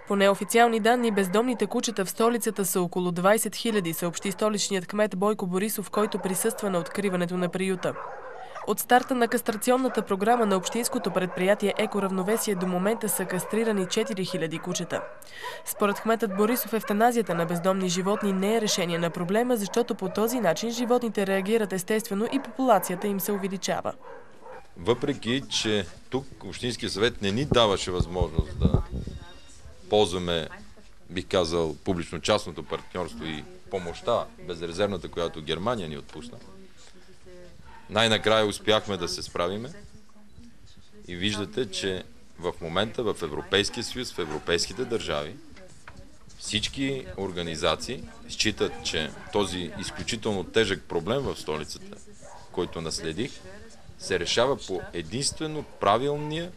По неофициални данни, бездомните кучета в столицата са около 20 000, съобщи столичният кмет Бойко Борисов, който присъства на откриването на приюта. От старта на кастрационната програма на общинското предприятие Екоравновесие до момента са кастрирани 4000 кучета. Според кметът Борисов, евтаназията на бездомни животни не е решение на проблема, защото по този начин животните реагират естествено и популацията им се увеличава. Въпреки че тук Общинския съвет не ни даваше възможност да ползваме, бих казал, публично-частното партньорство и помощта, безрезервната, която Германия ни отпусна, най-накрая успяхме да се справиме и виждате, че в момента в Европейския съюз, в европейските държави, всички организации считат, че този изключително тежък проблем в столицата, който наследих, се решава по единствено правилния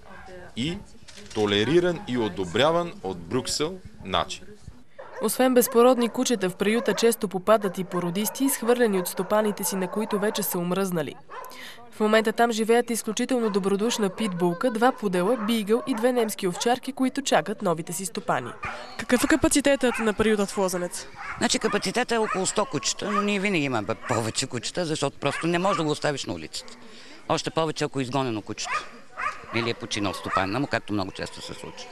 и толериран и одобряван от Брюксел начин. Освен безпородни кучета, в приюта често попадат и породисти, изхвърлени от стопаните си, на които вече са умръзнали. В момента там живеят изключително добродушна питбулка, 2 пудела, бигъл и 2 немски овчарки, които чакат новите си стопани. Какъв е капацитетът на приюта в Лозенец? Значи капацитетът е около 100 кучета, но ние винаги имаме повече кучета, защото просто не можеш да го оставиш на улицата. Още повече, ако е изгонено кучето. Или е починал стопанина му, както много често се случва.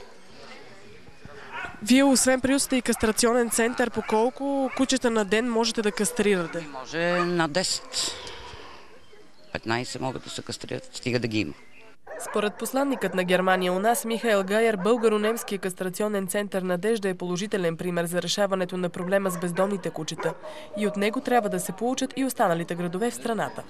Вие, освен приют, сте и кастрационен център. По колко кучета на ден можете да кастрирате? Може на 10. 15 могат да се кастрират, стига да ги има. Според посланникът на Германия у нас Михаел Гайер, българо-немския кастрационен център Надежда е положителен пример за решаването на проблема с бездомните кучета. И от него трябва да се получат и останалите градове в страната.